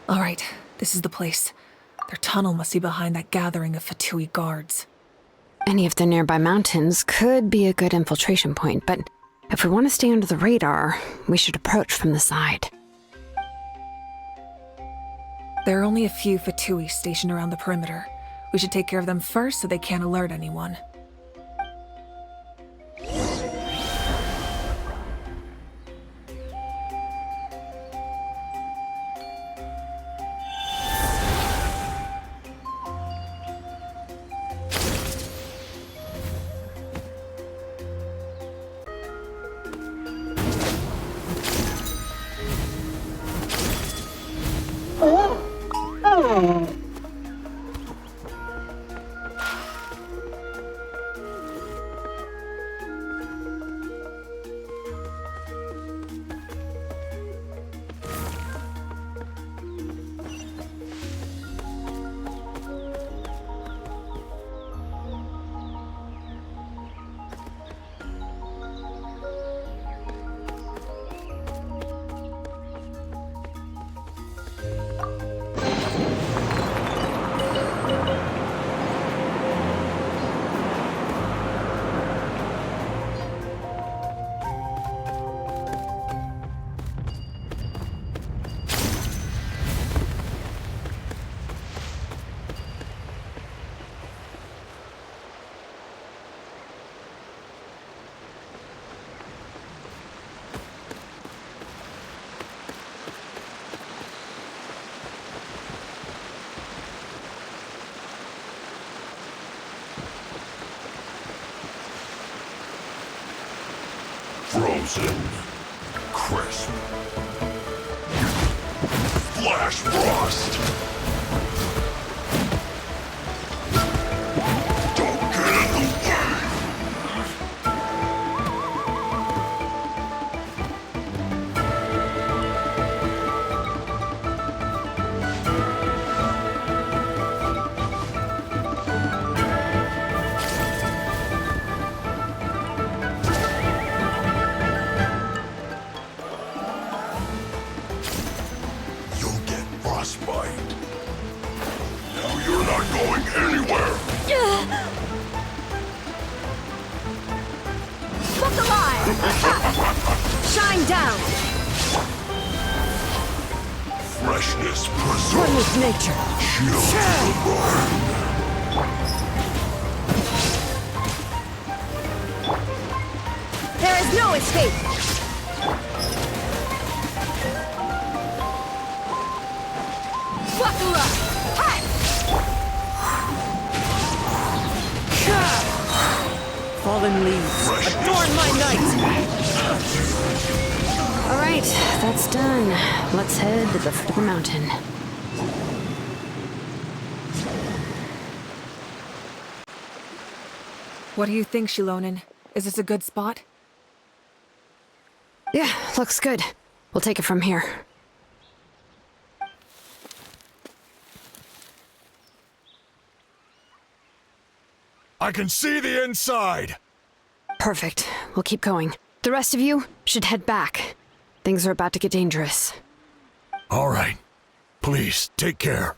Alright, this is the place. Their tunnel must be behind that gathering of Fatui guards. Any of the nearby mountains could be a good infiltration point, but if we want to stay under the radar, we should approach from the side. There are only a few Fatui stationed around the perimeter. We should take care of them first so they can't alert anyone. Frozen. Crisp. Flash frost. Don't get in the way. Frostbite. Now you're not going anywhere! Look alive! Shine down! Freshness preserved. One with nature. Chill to the burn. There is no escape! Fallen leaves, adorn my night! Alright, that's done. Let's head to the foot of the mountain. What do you think, Shilonen? Is this a good spot? Yeah, looks good. We'll take it from here. I can see the inside! Perfect. We'll keep going. The rest of you should head back. Things are about to get dangerous. All right. Please, take care.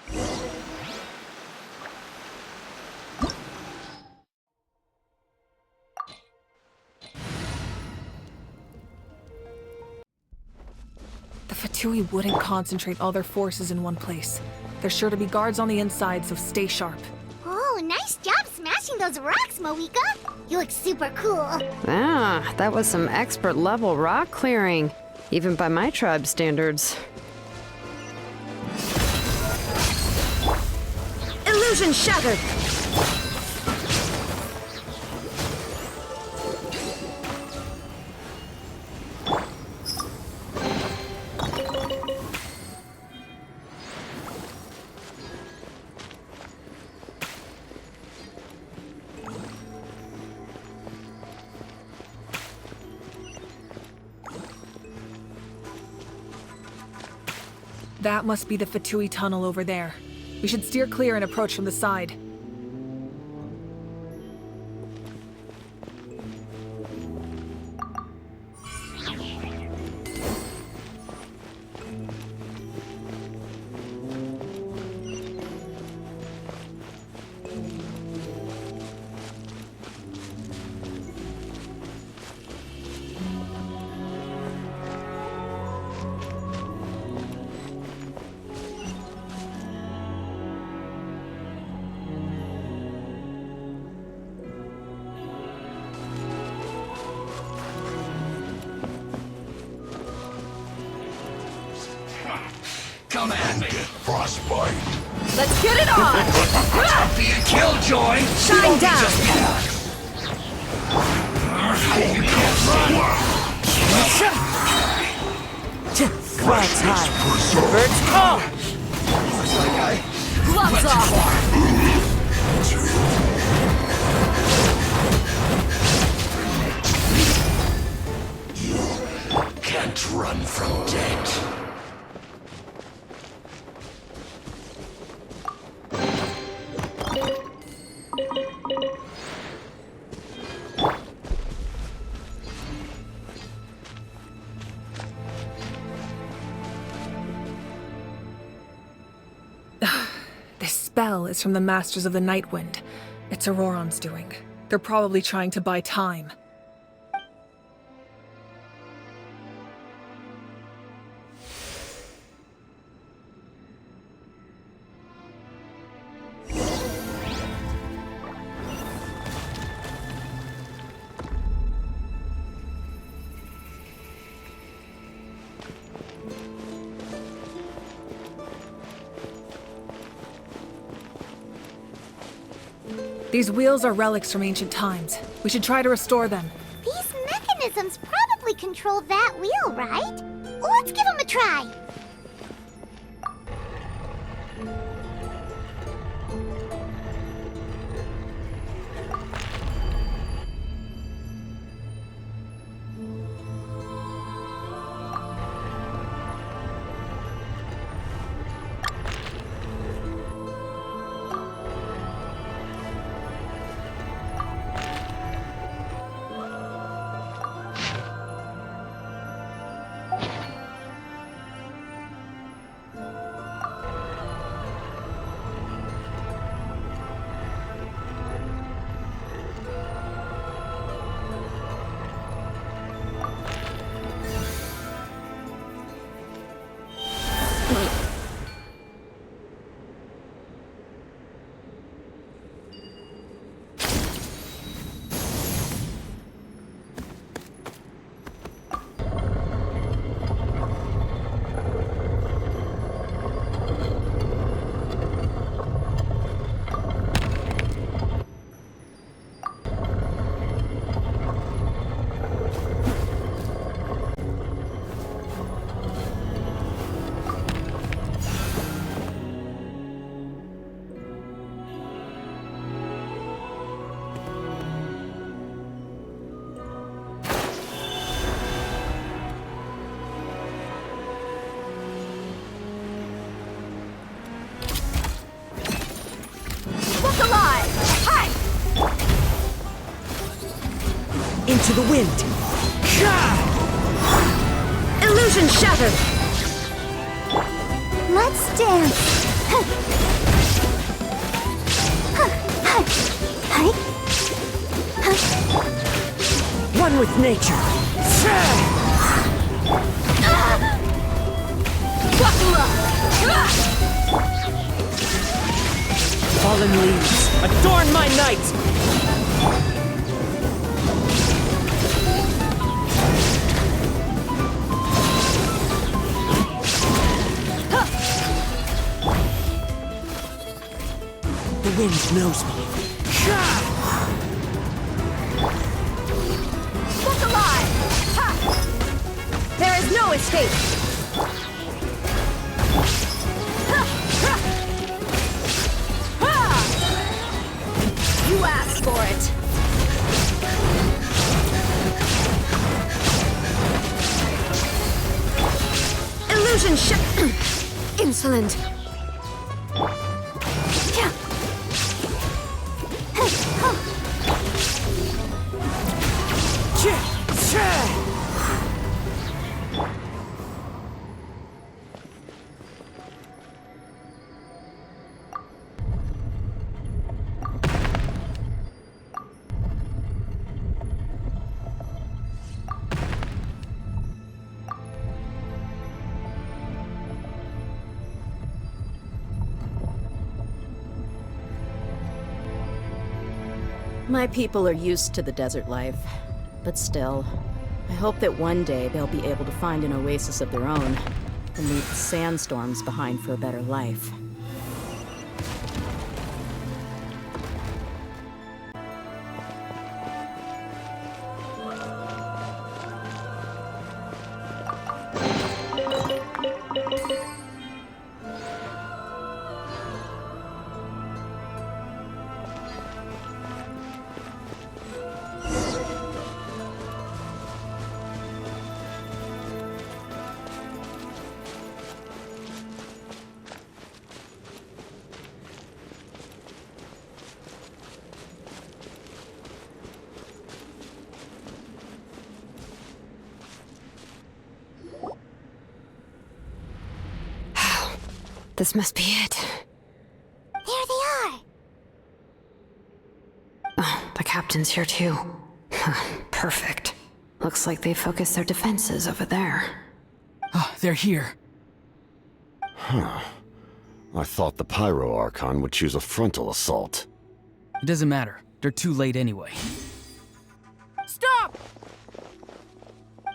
The Fatui wouldn't concentrate all their forces in one place. There's sure to be guards on the inside, so stay sharp. Oh, nice job smashing those rocks, Moika. You look super cool. Ah, that was some expert-level rock clearing, even by my tribe standards. Illusion shattered! That must be the Fatui tunnel over there. We should steer clear and approach from the side. Come at me. Get frostbite. Let's get it on! Be a killjoy. Shine down! Clouds high. Birds call. Gloves off! Can't run from death. This spell is from the Masters of the Night Wind. It's Auroron's doing. They're probably trying to buy time. These wheels are relics from ancient times. We should try to restore them. These mechanisms probably control that wheel, right? Let's give them a try. Into the wind. Illusion shattered! Let's dance. One with nature. Fallen leaves, adorn my night! The wind knows me. Look alive! Ha! There is no escape! You asked for it! Illusion insolent. My people are used to the desert life, but still, I hope that one day they'll be able to find an oasis of their own. and leave the sandstorms behind for a better life. This must be it. There they are! Oh, the captain's here too. Perfect. Looks like they focused their defenses over there. They're here. I thought the Pyro Archon would choose a frontal assault. It doesn't matter. They're too late anyway. Stop!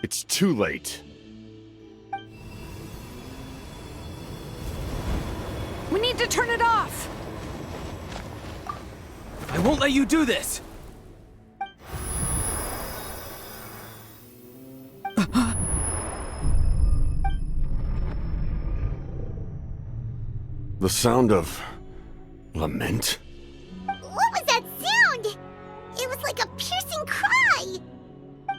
It's too late. We need to turn it off! I won't let you do this! The sound of... lament? What was that sound? It was like a piercing cry!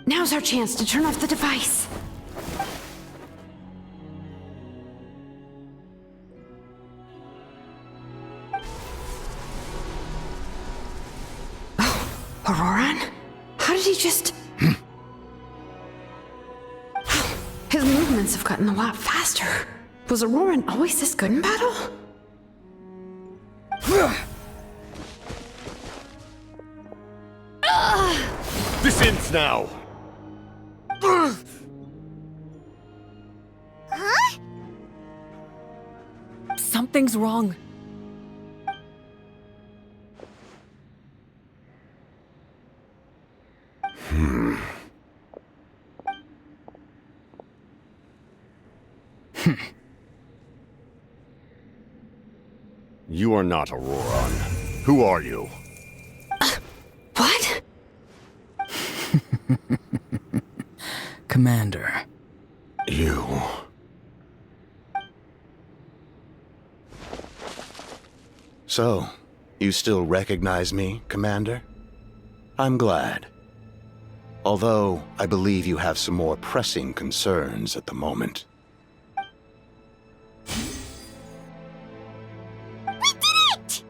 Now's our chance to turn off the device. Auroran? How did he just... His movements have gotten a lot faster. Was Auroran always this good in battle? This ends now! Huh? Something's wrong. You are not Auroran. Who are you? What? Commander. You... So, you still recognize me, Commander? I'm glad. Although, I believe you have some more pressing concerns at the moment. We did it!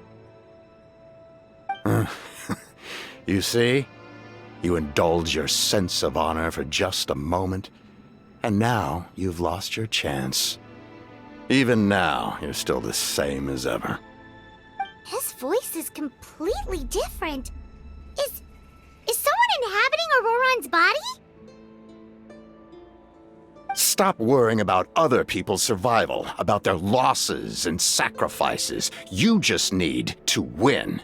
You see? You indulge your sense of honor for just a moment, and now you've lost your chance. Even now, you're still the same as ever. His voice is completely different. Is someone inhabiting Auroran's body? Stop worrying about other people's survival, about their losses and sacrifices. You just need to win.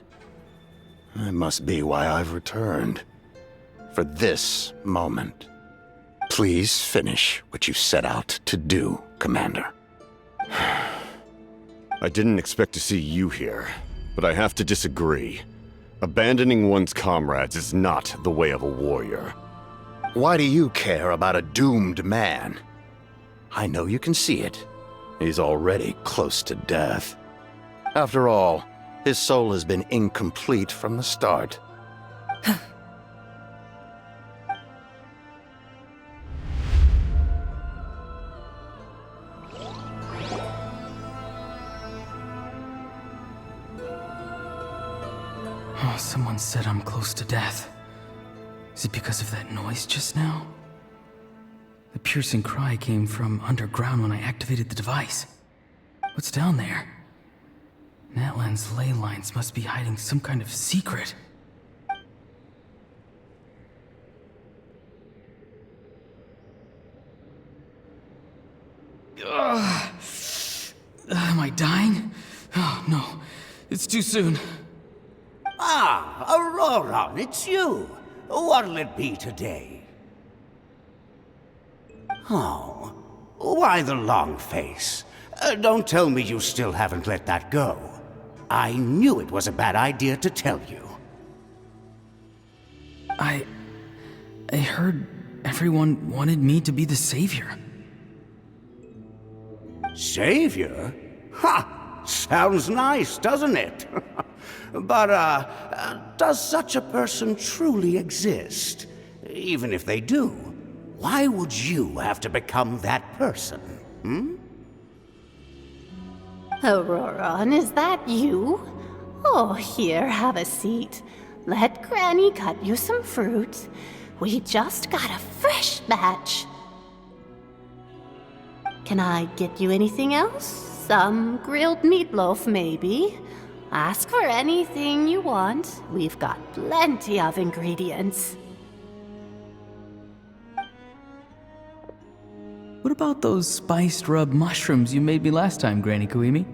That must be why I've returned. For this moment. Please finish what you set out to do, Commander. I didn't expect to see you here, but I have to disagree. Abandoning one's comrades is not the way of a warrior. Why do you care about a doomed man? I know you can see it. He's already close to death. After all, his soul has been incomplete from the start. Oh, someone said I'm close to death. Is it because of that noise just now? The piercing cry came from underground when I activated the device. What's down there? Natlan's ley lines must be hiding some kind of secret. Am I dying? Oh, no. It's too soon. Ah, Auroran, it's you. What'll it be today? Oh, Why the long face? Don't tell me you still haven't let that go. I knew it was a bad idea to tell you. I heard everyone wanted me to be the savior. Savior? Ha! Sounds nice, doesn't it? But, does such a person truly exist? Even if they do, why would you have to become that person? Auroron, is that you? Oh, here, have a seat. Let Granny cut you some fruit. We just got a fresh batch. Can I get you anything else? Some grilled meatloaf, maybe? Ask for anything you want. We've got plenty of ingredients. What about those spiced rub mushrooms you made me last time, Granny Kuimi?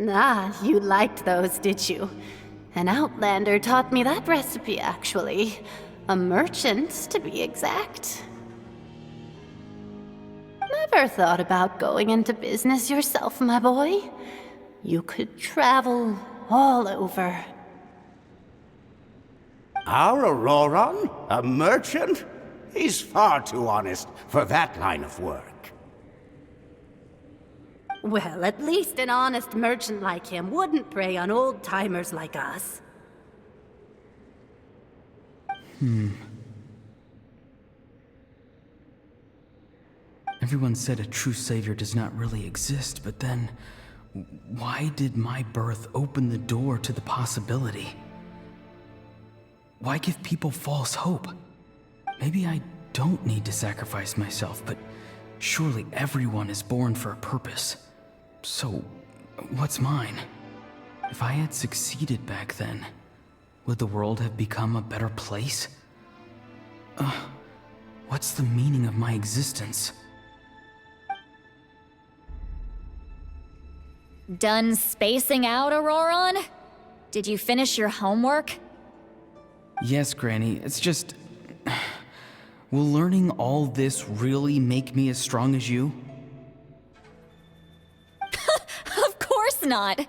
Ah, you liked those, did you? An outlander taught me that recipe, actually. A merchant, to be exact. Never thought about going into business yourself, my boy? You could travel all over. Our Auroron? A merchant? He's far too honest for that line of work. Well, at least an honest merchant like him wouldn't prey on old-timers like us. Everyone said a true savior does not really exist, but then why did my birth open the door to the possibility? Why give people false hope? Maybe I don't need to sacrifice myself, but surely everyone is born for a purpose. So, what's mine? If I had succeeded back then, would the world have become a better place? What's the meaning of my existence? Done spacing out, Auroron? Did you finish your homework? Yes, Granny, it's just... Will learning all this really make me as strong as you? Of course not!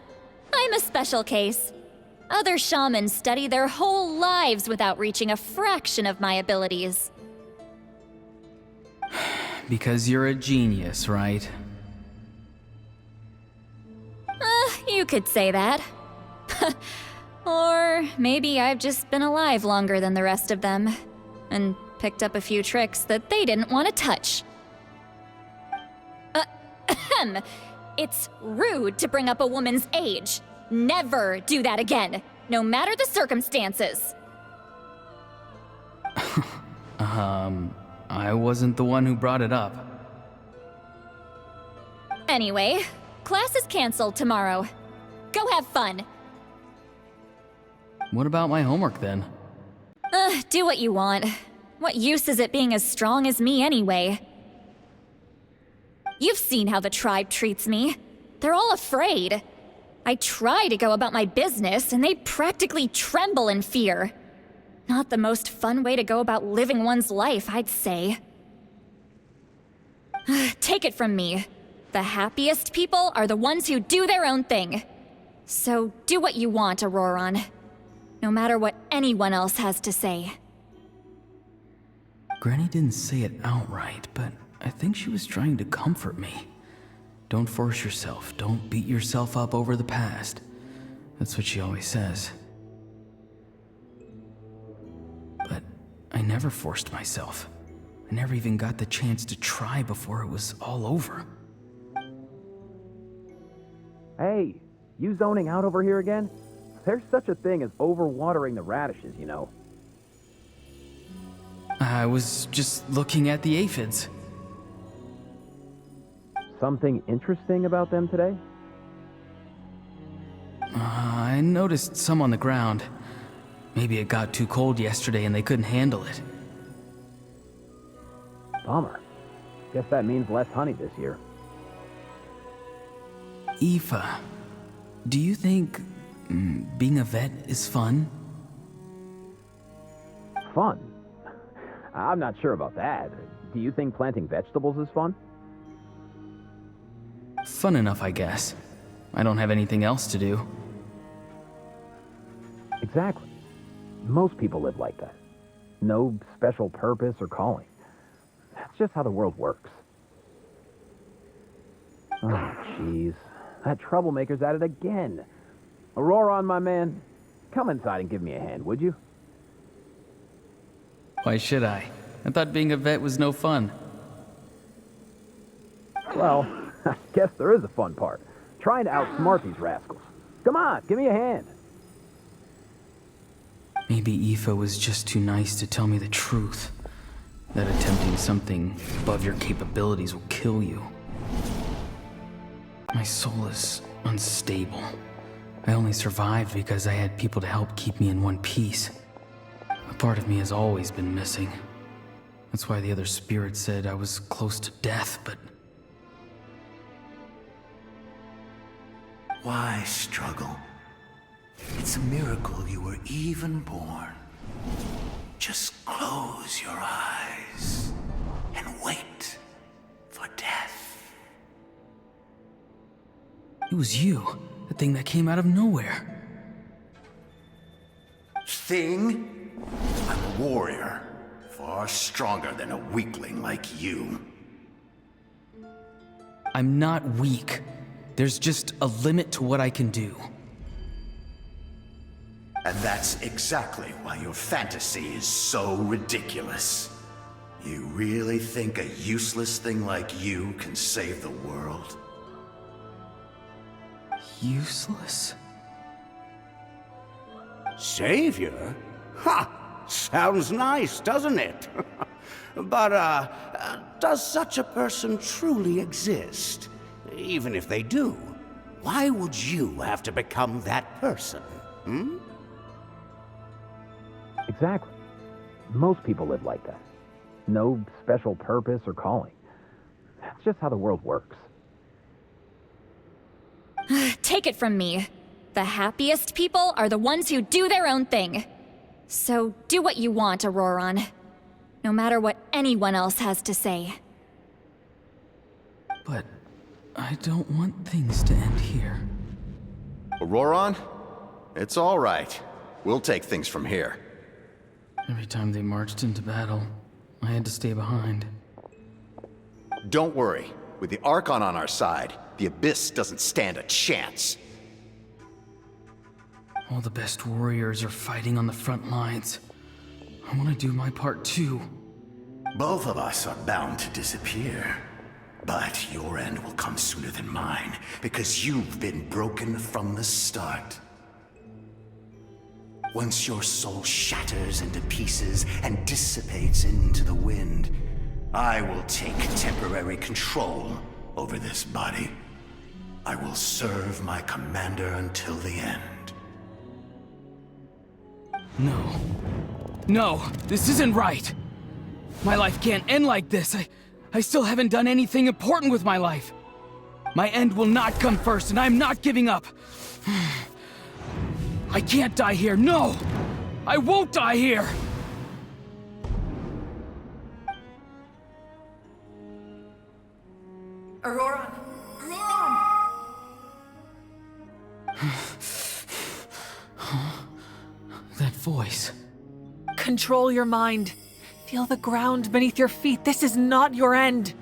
I'm a special case. Other shamans study their whole lives without reaching a fraction of my abilities. Because you're a genius, right? You could say that. Or maybe I've just been alive longer than the rest of them, and picked up a few tricks that they didn't want to touch. It's rude to bring up a woman's age. Never do that again, no matter the circumstances. I wasn't the one who brought it up. Anyway, class is canceled tomorrow. Go have fun. What about my homework then? Do what you want. What use is it being as strong as me anyway? You've seen how the tribe treats me. They're all afraid. I try to go about my business, and they practically tremble in fear. Not the most fun way to go about living one's life, I'd say. Take it from me. The happiest people are the ones who do their own thing. So do what you want, Auroron. No matter what anyone else has to say. Granny didn't say it outright, but I think she was trying to comfort me. Don't force yourself. Don't beat yourself up over the past. That's what she always says. But I never forced myself. I never even got the chance to try before it was all over. Hey, you zoning out over here again? There's such a thing as overwatering the radishes, you know. I was just looking at the aphids. Something interesting about them today? I noticed some on the ground. Maybe it got too cold yesterday and they couldn't handle it. Bummer. Guess that means less honey this year. Aoife, do you think being a vet is fun? Fun? I'm not sure about that. Do you think planting vegetables is fun? Fun enough, I guess. I don't have anything else to do. Exactly. Most people live like that. No special purpose or calling. That's just how the world works. Oh, jeez. That troublemaker's at it again. Aurora, my man, come inside and give me a hand, would you? Why should I? I thought being a vet was no fun. Well, I guess there is a fun part. Trying to outsmart these rascals. Come on, give me a hand. Maybe Aoife was just too nice to tell me the truth. That attempting something above your capabilities will kill you. My soul is unstable. I only survived because I had people to help keep me in one piece. A part of me has always been missing. That's why the other spirits said I was close to death, but... Why struggle? It's a miracle you were even born. Just close your eyes and wait for death. It was you, the thing that came out of nowhere. Thing? I'm a warrior, far stronger than a weakling like you. I'm not weak. There's just a limit to what I can do. And that's exactly why your fantasy is so ridiculous. You really think a useless thing like you can save the world? Useless? Savior? Ha! Sounds nice, doesn't it? But, does such a person truly exist? Even if they do, why would you have to become that person? Hmm? Exactly. Most people live like that. No special purpose or calling. That's just how the world works. Take it from me. The happiest people are the ones who do their own thing. So do what you want, Auroron. No matter what anyone else has to say. But I don't want things to end here. Auroron? It's all right. We'll take things from here. Every time they marched into battle, I had to stay behind. Don't worry. With the Archon on our side, the Abyss doesn't stand a chance. All the best warriors are fighting on the front lines. I want to do my part too. Both of us are bound to disappear. But your end will come sooner than mine, because you've been broken from the start. Once your soul shatters into pieces and dissipates into the wind, I will take temporary control over this body. I will serve my commander until the end. No. No, this isn't right. My life can't end like this. I still haven't done anything important with my life. My end will not come first, and I'm not giving up. I can't die here, no! I won't die here! Aurora! Aurora! That voice. Control your mind. Feel the ground beneath your feet. This is not your end.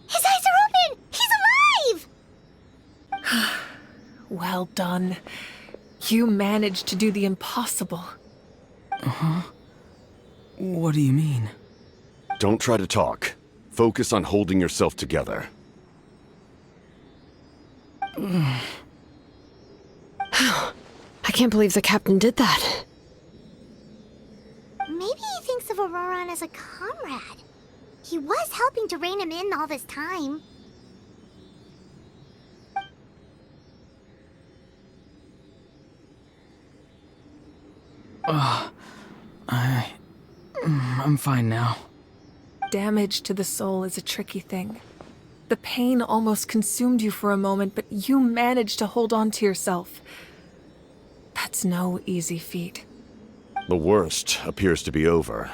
His eyes are open! He's alive! Well done. You managed to do the impossible. Uh-huh. What do you mean? Don't try to talk. Focus on holding yourself together. I can't believe the captain did that. Maybe he thinks of Auroron as a comrade. He was helping to rein him in all this time. I'm fine now. Damage to the soul is a tricky thing. The pain almost consumed you for a moment, but you managed to hold on to yourself. That's no easy feat. The worst appears to be over.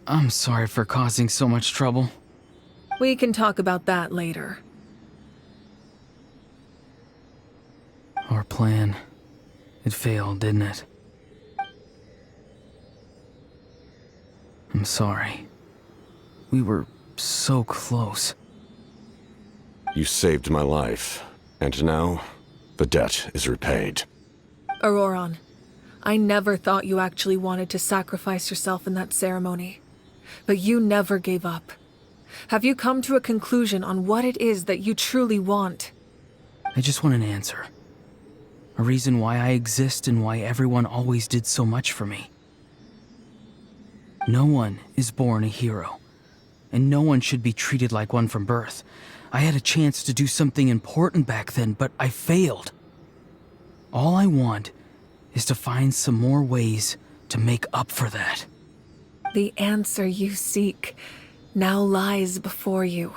I'm sorry for causing so much trouble. We can talk about that later. Our plan. It failed, didn't it? I'm sorry. We were so close. You saved my life, and now the debt is repaid. Auroron, I never thought you actually wanted to sacrifice yourself in that ceremony. But you never gave up. Have you come to a conclusion on what it is that you truly want? I just want an answer. A reason why I exist and why everyone always did so much for me. No one is born a hero, and no one should be treated like one from birth. I had a chance to do something important back then, but I failed. All I want is to find some more ways to make up for that. The answer you seek now lies before you.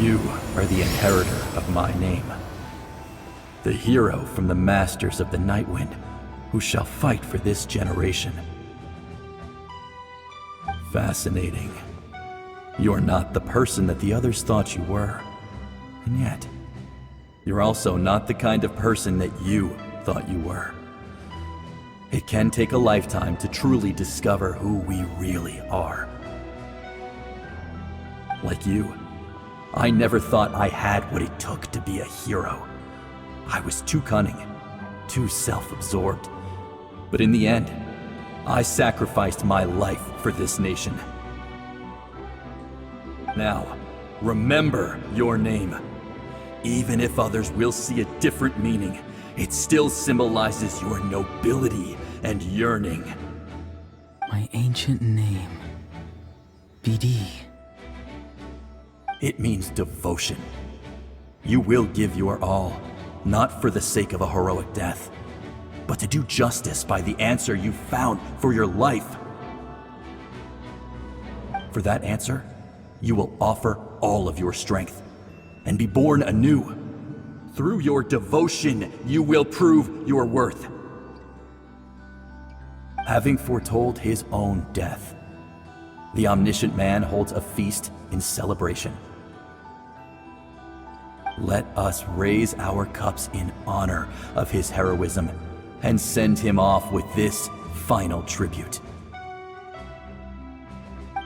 You are the inheritor of my name. The hero from the Masters of the Nightwind, who shall fight for this generation. Fascinating. You're not the person that the others thought you were. And yet, you're also not the kind of person that you thought you were. It can take a lifetime to truly discover who we really are. Like you, I never thought I had what it took to be a hero. I was too cunning, too self-absorbed. But in the end, I sacrificed my life for this nation. Now, remember your name. Even if others will see a different meaning, it still symbolizes your nobility and yearning. My ancient name. BD. It means devotion. You will give your all, not for the sake of a heroic death, but to do justice by the answer you found for your life. For that answer, you will offer all of your strength and be born anew. Through your devotion, you will prove your worth. Having foretold his own death, the omniscient man holds a feast in celebration. Let us raise our cups in honor of his heroism and send him off with this final tribute.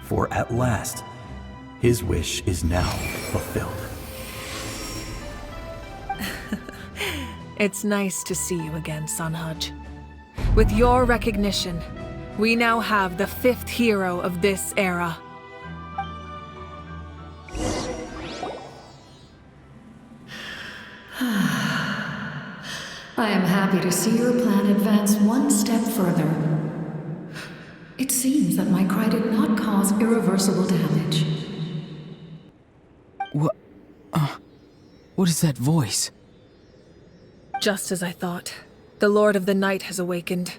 For at last, his wish is now fulfilled. It's nice to see you again, Sunhudge. With your recognition, we now have the 5th hero of this era. I am happy to see your plan advance one step further. It seems that my cry did not cause irreversible damage. What is that voice? Just as I thought. The Lord of the Night has awakened.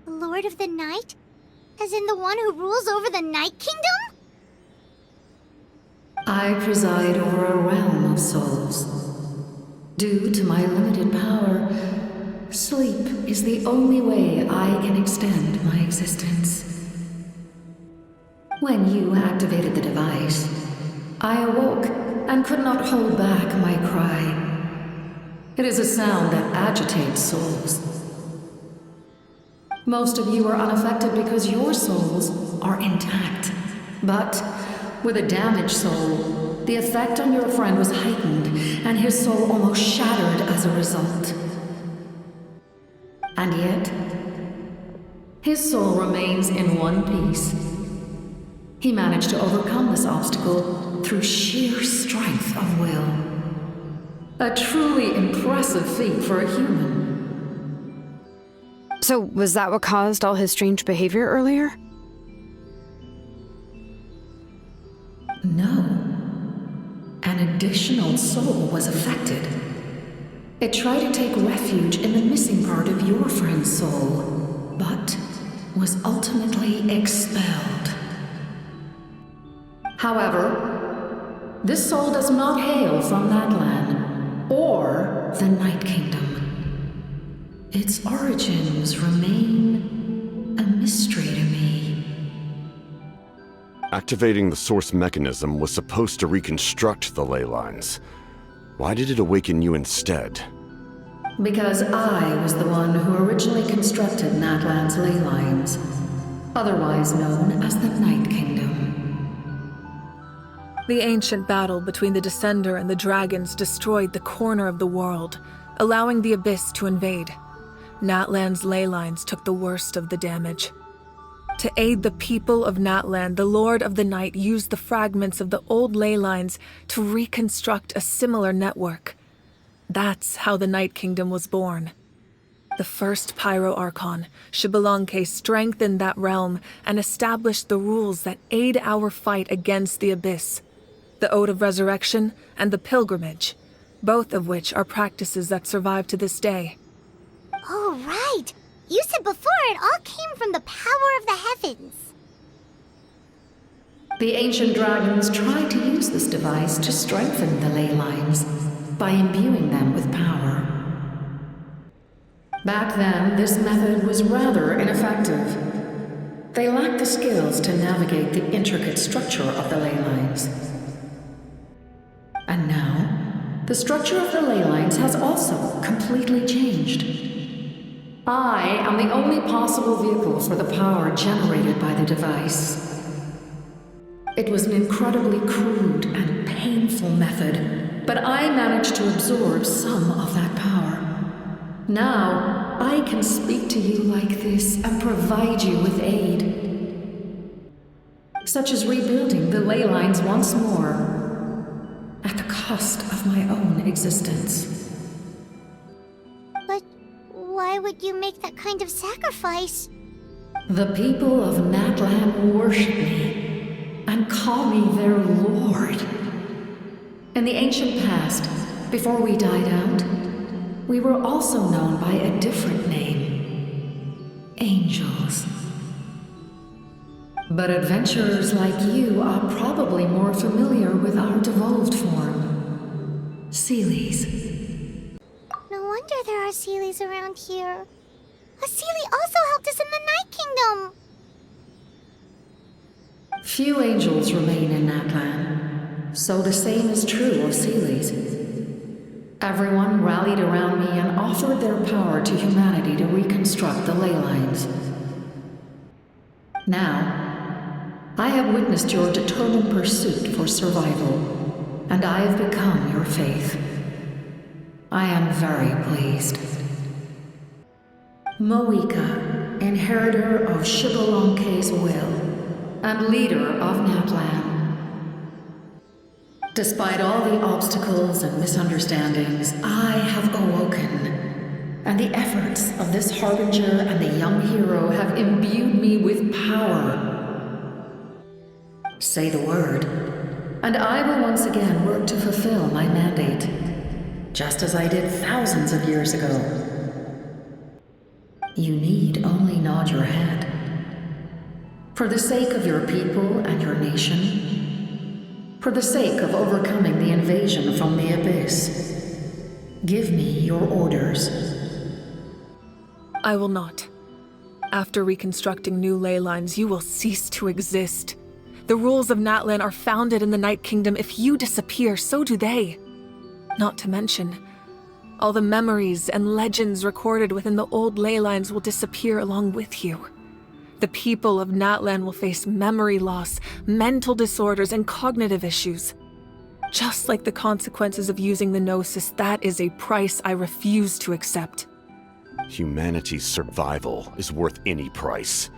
The Lord of the Night? As in the one who rules over the Night Kingdom? I preside over a realm of souls. Due to my limited power, sleep is the only way I can extend my existence. When you activated the device, I awoke and could not hold back my cry. It is a sound that agitates souls. Most of you are unaffected because your souls are intact. But with a damaged soul, the effect on your friend was heightened, and his soul almost shattered as a result. And yet, his soul remains in one piece. He managed to overcome this obstacle through sheer strength of will. A truly impressive feat for a human. So, was that what caused all his strange behavior earlier? No. An additional soul was affected. It tried to take refuge in the missing part of your friend's soul, but was ultimately expelled. However, this soul does not hail from that land or the Night Kingdom. Its origins remain a mystery to me. Activating the source mechanism was supposed to reconstruct the ley lines. Why did it awaken you instead? Because I was the one who originally constructed Natlan's ley lines, otherwise known as the Night Kingdom. The ancient battle between the Descender and the dragons destroyed the corner of the world, allowing the Abyss to invade. Natlan's ley lines took the worst of the damage. To aid the people of Natlan, the Lord of the Night used the fragments of the old ley lines to reconstruct a similar network. That's how the Night Kingdom was born. The first Pyro Archon, Xbalanque, strengthened that realm and established the rules that aid our fight against the Abyss. The Ode of Resurrection and the Pilgrimage, both of which are practices that survive to this day. Oh, right! You said before it all came from the power of the heavens. The ancient dragons tried to use this device to strengthen the ley lines by imbuing them with power. Back then, this method was rather ineffective. They lacked the skills to navigate the intricate structure of the ley lines. And now, the structure of the ley lines has also completely changed. I am the only possible vehicle for the power generated by the device. It was an incredibly crude and painful method, but I managed to absorb some of that power. Now, I can speak to you like this and provide you with aid, such as rebuilding the ley lines once more, at the cost of my own existence. But why would you make that kind of sacrifice? The people of Natlan worship me and call me their lord. In the ancient past, before we died out, we were also known by a different name: angels. But adventurers like you are probably more familiar with our devolved form, Seelies. No wonder there are Seelies around here. A Seelie also helped us in the Night Kingdom! Few angels remain in Natlan, so the same is true of Seelies. Everyone rallied around me and offered their power to humanity to reconstruct the ley lines. Now, I have witnessed your determined pursuit for survival, and I have become your faith. I am very pleased. Moika, inheritor of Xbalanque's will, and leader of Natlan. Despite all the obstacles and misunderstandings, I have awoken, and the efforts of this harbinger and the young hero have imbued me with power. Say the word, and I will once again work to fulfill my mandate, just as I did thousands of years ago. You need only nod your head. For the sake of your people and your nation, for the sake of overcoming the invasion from the Abyss, give me your orders. I will not. After reconstructing new ley lines, you will cease to exist. The rules of Natlan are founded in the Night Kingdom. If you disappear, so do they. Not to mention, all the memories and legends recorded within the old ley lines will disappear along with you. The people of Natlan will face memory loss, mental disorders, and cognitive issues. Just like the consequences of using the Gnosis, that is a price I refuse to accept. Humanity's survival is worth any price.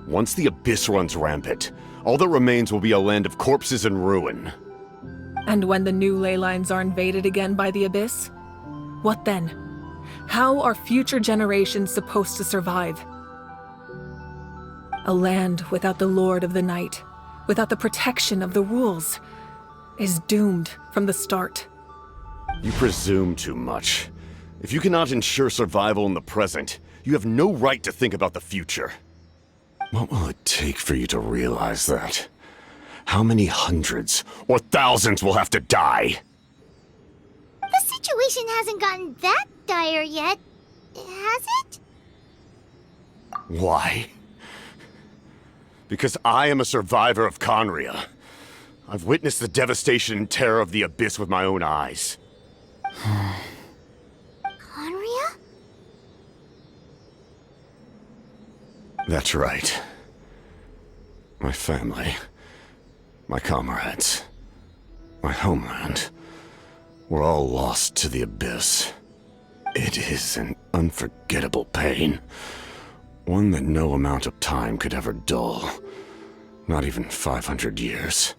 Once the Abyss runs rampant, all that remains will be a land of corpses and ruin. And when the new ley lines are invaded again by the Abyss? What then? How are future generations supposed to survive? A land without the Lord of the Night, without the protection of the rules, is doomed from the start. You presume too much. If you cannot ensure survival in the present, you have no right to think about the future. What will it take for you to realize that? How many hundreds or thousands will have to die? The situation hasn't gotten that dire yet, has it? Why? Because I am a survivor of Conria. I've witnessed the devastation and terror of the Abyss with my own eyes. Conria? That's right. My family, my comrades, my homeland, were all lost to the Abyss. It is an unforgettable pain. One that no amount of time could ever dull. Not even 500 years.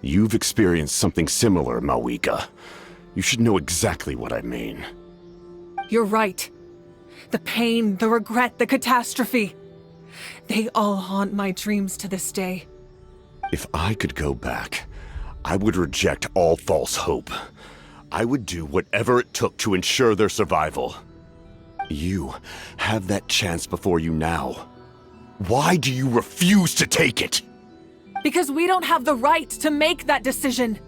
You've experienced something similar, Mawika. You should know exactly what I mean. You're right. The pain, the regret, the catastrophe. They all haunt my dreams to this day. If I could go back, I would reject all false hope. I would do whatever it took to ensure their survival. You have that chance before you now. Why do you refuse to take it? Because we don't have the right to make that decision.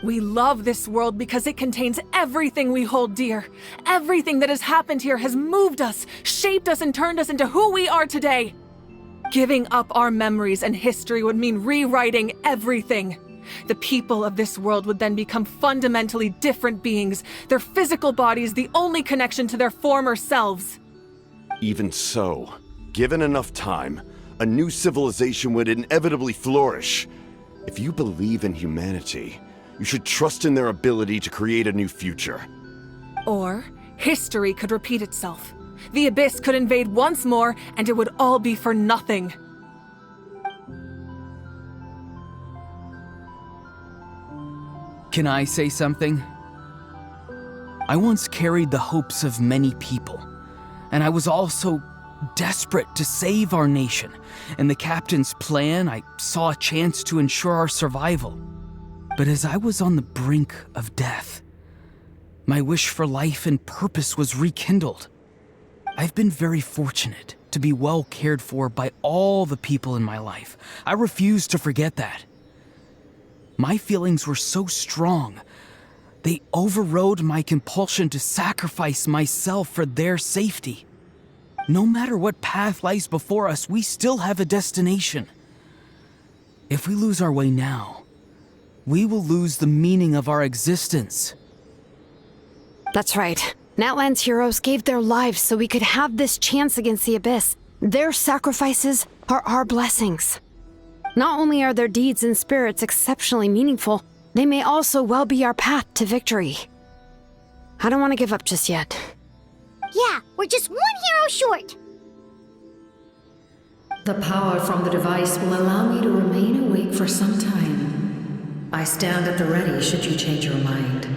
We love this world because it contains everything we hold dear. Everything that has happened here has moved us, shaped us, and turned us into who we are today. Giving up our memories and history would mean rewriting everything. The people of this world would then become fundamentally different beings, their physical bodies the only connection to their former selves. Even so, given enough time, a new civilization would inevitably flourish. If you believe in humanity, you should trust in their ability to create a new future. Or, history could repeat itself. The Abyss could invade once more, and it would all be for nothing. Can I say something? I once carried the hopes of many people, and I was also desperate to save our nation. In the captain's plan, I saw a chance to ensure our survival. But as I was on the brink of death, my wish for life and purpose was rekindled. I've been very fortunate to be well cared for by all the people in my life. I refuse to forget that. My feelings were so strong, they overrode my compulsion to sacrifice myself for their safety. No matter what path lies before us, we still have a destination. If we lose our way now, we will lose the meaning of our existence. That's right. Natlan's heroes gave their lives so we could have this chance against the Abyss. Their sacrifices are our blessings. Not only are their deeds and spirits exceptionally meaningful, they may also well be our path to victory. I don't want to give up just yet. Yeah, we're just one hero short. The power from the device will allow me to remain awake for some time. I stand at the ready should you change your mind.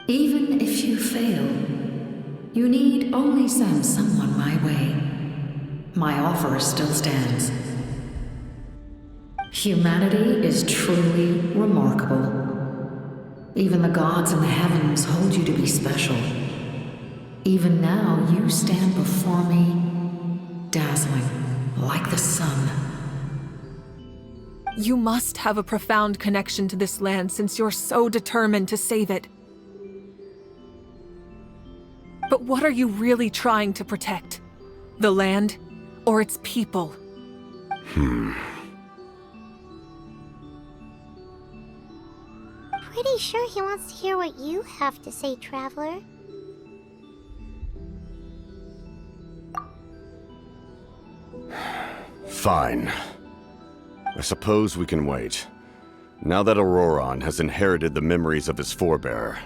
Even if you fail, you need only send someone my way. My offer still stands. Humanity is truly remarkable. Even the gods in the heavens hold you to be special. Even now, you stand before me, dazzling like the sun. You must have a profound connection to this land since you're so determined to save it. But what are you really trying to protect? The land or its people? Pretty sure he wants to hear what you have to say, Traveler. Fine. I suppose we can wait. Now that Auroron has inherited the memories of his forebearer,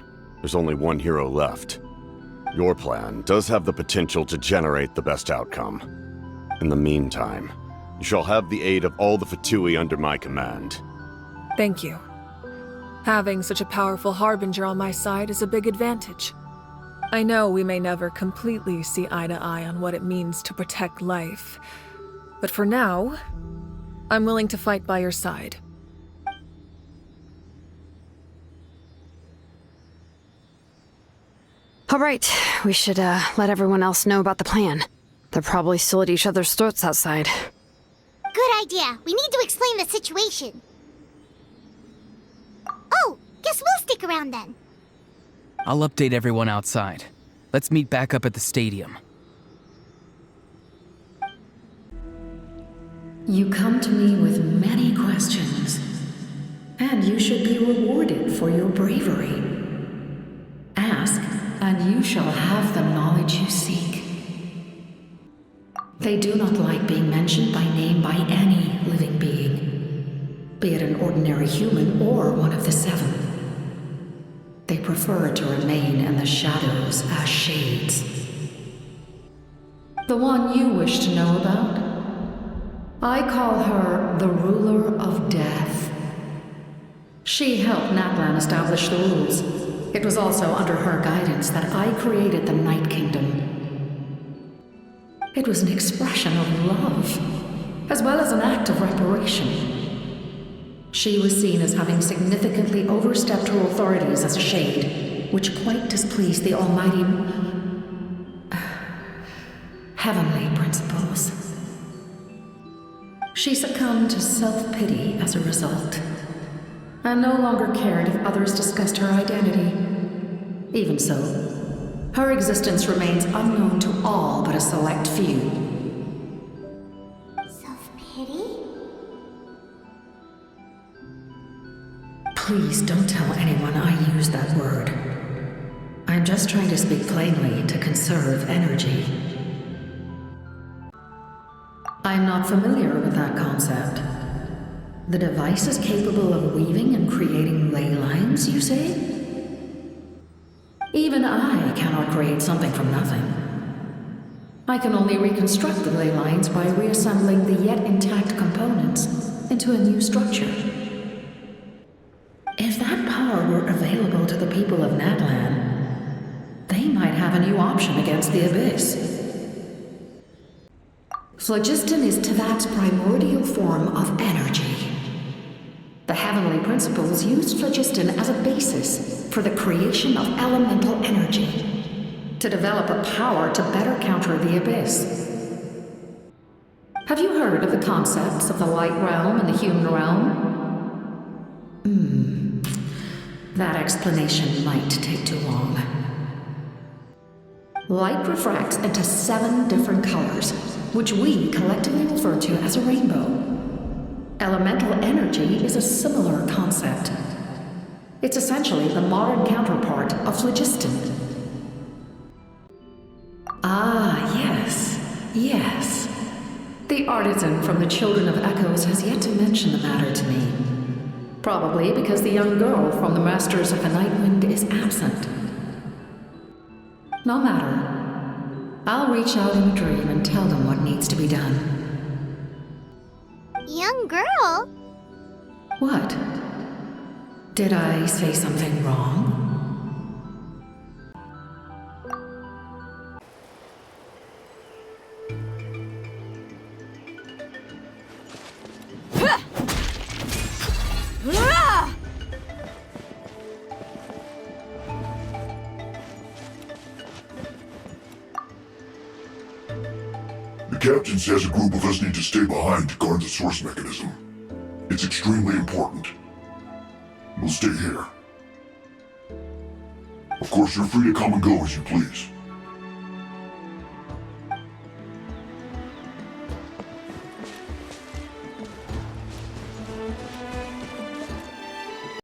there's only one hero left. Your plan does have the potential to generate the best outcome. In the meantime, you shall have the aid of all the Fatui under my command. Thank you. Having such a powerful harbinger on my side is a big advantage. I know we may never completely see eye to eye on what it means to protect life, but for now, I'm willing to fight by your side. All right, we should let everyone else know about the plan. They're probably still at each other's throats outside. Good idea. We need to explain the situation. Oh, guess we'll stick around then. I'll update everyone outside. Let's meet back up at the stadium. You come to me with many questions, and you should be rewarded for your bravery. Ask, and you shall have the knowledge you seek. They do not like being mentioned by name by any living being, be it an ordinary human or one of the seven. They prefer to remain in the shadows as shades. The one you wish to know about? I call her the Ruler of Death. She helped Natlan establish the rules. It was also under her guidance that I created the Night Kingdom. It was an expression of love, as well as an act of reparation. She was seen as having significantly overstepped her authorities as a shade, which quite displeased the almighty heavenly principles. She succumbed to self-pity as a result, and no longer cared if others discussed her identity. Even so, her existence remains unknown to all but a select few. Self-pity? Please don't tell anyone I use that word. I'm just trying to speak plainly to conserve energy. I'm not familiar with that concept. The device is capable of weaving and creating ley lines, you say? Even I cannot create something from nothing. I can only reconstruct the ley lines by reassembling the yet intact components into a new structure. If that power were available to the people of Natlan, they might have a new option against the Abyss. Phlogiston is Teyvat's primordial form of energy. The heavenly principles used phlogiston as a basis for the creation of elemental energy, to develop a power to better counter the Abyss. Have you heard of the concepts of the light realm and the human realm? That explanation might take too long. Light refracts into 7 different colors, which we collectively refer to as a rainbow. Elemental energy is a similar concept. It's essentially the modern counterpart of phlogiston. Ah, yes. The artisan from the Children of Echoes has yet to mention the matter to me. Probably because the young girl from the Masters of the Nightwind is absent. No matter. I'll reach out in a dream and tell them what needs to be done. Young girl? What? Did I say something wrong? The captain says a group of us need to stay behind to guard the source mechanism. It's extremely important. We'll stay here. Of course, you're free to come and go as you please.